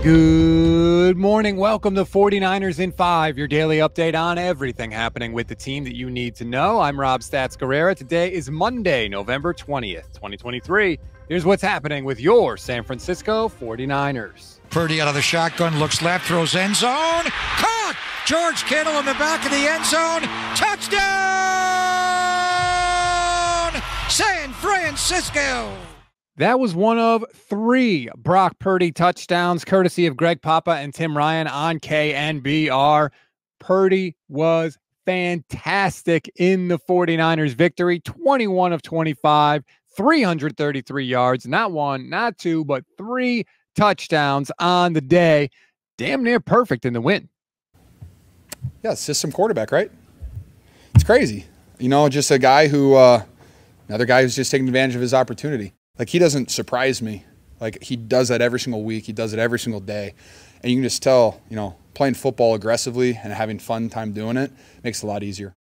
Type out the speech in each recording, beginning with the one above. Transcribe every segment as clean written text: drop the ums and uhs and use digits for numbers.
Good morning. Welcome to 49ers in 5, your daily update on everything happening with the team that you need to know. I'm Rob Stats Guerrera. Today is Monday, November 20th, 2023. Here's what's happening with your San Francisco 49ers. Purdy out of the shotgun, looks left, throws end zone. Caught! George Kittle in the back of the end zone. Touchdown! San Francisco! That was one of 3 Brock Purdy touchdowns, courtesy of Greg Papa and Tim Ryan on KNBR. Purdy was fantastic in the 49ers victory. 21 of 25, 333 yards, not 1, not 2, but 3 touchdowns on the day. Damn near perfect in the win. Yeah, system quarterback, right? It's crazy. You know, just a guy who, another guy who's just taking advantage of his opportunity. Like, he doesn't surprise me. Like, he does that every single week. He does it every single day. And you can just tell, you know, playing football aggressively and having fun time doing it makes it a lot easier.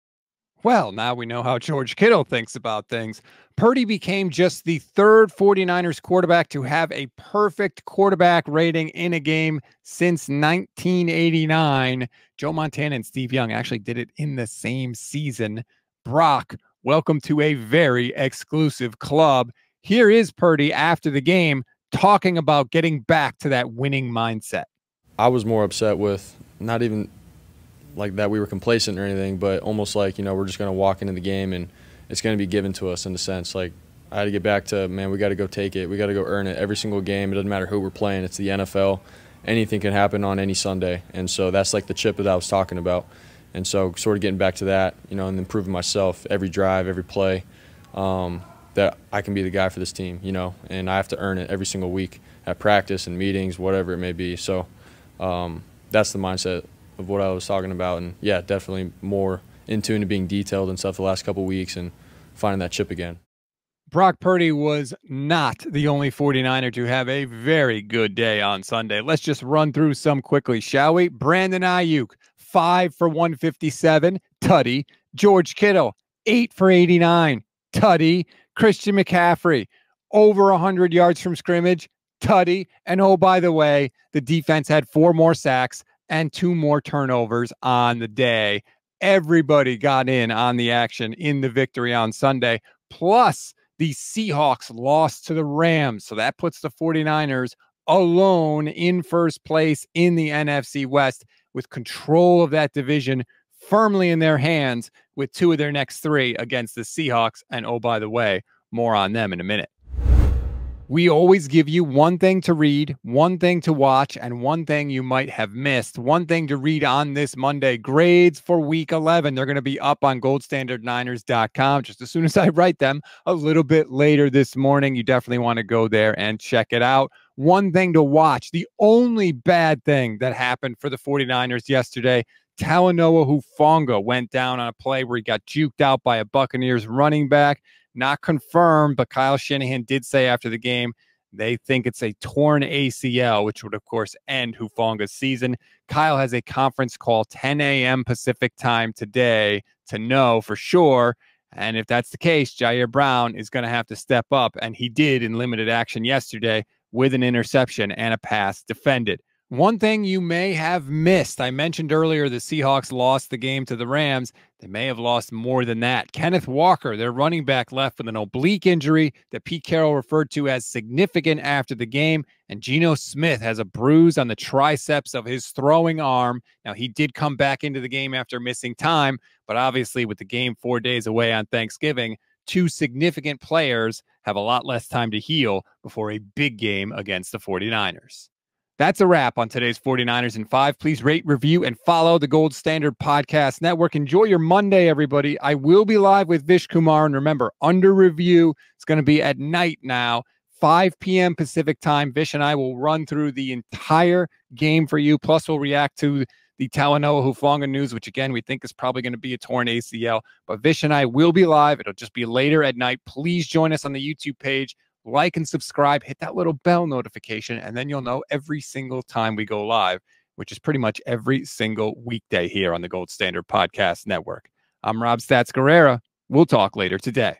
Well, now we know how George Kittle thinks about things. Purdy became just the 3rd 49ers quarterback to have a perfect quarterback rating in a game since 1989. Joe Montana and Steve Young actually did it in the same season. Brock, welcome to a very exclusive club. Here is Purdy after the game talking about getting back to that winning mindset. I was more upset with not even like that we were complacent or anything, but almost like, you know, we're just going to walk into the game and it's going to be given to us in a sense. Like, I had to get back to, man, we got to go take it. We got to go earn it every single game. It doesn't matter who we're playing. It's the NFL. Anything can happen on any Sunday. And so that's like the chip that I was talking about. And so sort of getting back to that, you know, and then proving myself every drive, every play, that I can be the guy for this team, you know, and I have to earn it every single week at practice and meetings, whatever it may be. So that's the mindset of what I was talking about. And, yeah, definitely more in tune to being detailed and stuff the last couple of weeks and finding that chip again. Brock Purdy was not the only 49er to have a very good day on Sunday. Let's just run through some quickly, shall we? Brandon Ayuk, 5 for 157, tutty. George Kittle, 8 for 89, tutty. Christian McCaffrey, over 100 yards from scrimmage, tutty. And oh, by the way, the defense had 4 more sacks and 2 more turnovers on the day. Everybody got in on the action in the victory on Sunday. Plus, the Seahawks lost to the Rams. So that puts the 49ers alone in first place in the NFC West with control of that division firmly in their hands with 2 of their next 3 against the Seahawks. And oh, by the way, more on them in a minute. We always give you one thing to read, one thing to watch, and one thing you might have missed. One thing to read on this Monday, grades for week 11. They're going to be up on goldstandardniners.com just as soon as I write them a little bit later this morning. You definitely want to go there and check it out. One thing to watch, the only bad thing that happened for the 49ers yesterday, Talanoa Hufanga went down on a play where he got juked out by a Buccaneers running back. Not confirmed, but Kyle Shanahan did say after the game they think it's a torn ACL, which would, of course, end Hufanga's season. Kyle has a conference call 10 a.m. Pacific time today to know for sure. And if that's the case, Jair Brown is going to have to step up, and he did in limited action yesterday with an interception and a pass defended. One thing you may have missed, I mentioned earlier the Seahawks lost the game to the Rams. They may have lost more than that. Kenneth Walker, their running back, left with an oblique injury that Pete Carroll referred to as significant after the game. And Geno Smith has a bruise on the triceps of his throwing arm. Now, he did come back into the game after missing time, but obviously with the game 4 days away on Thanksgiving, 2 significant players have a lot less time to heal before a big game against the 49ers. That's a wrap on today's 49ers in 5. Please rate, review, and follow the Gold Standard Podcast Network. Enjoy your Monday, everybody. I will be live with Vish Kumar. And remember, Under Review, it's going to be at night now, 5 p.m. Pacific time. Vish and I will run through the entire game for you. Plus, we'll react to the Talanoa Hufanga news, which, again, we think is probably going to be a torn ACL. But Vish and I will be live. It'll just be later at night. Please join us on the YouTube page. Like and subscribe, hit that little bell notification, and then you'll know every single time we go live, which is pretty much every single weekday here on the Gold Standard Podcast Network. I'm Rob Stats Guerrera. We'll talk later today.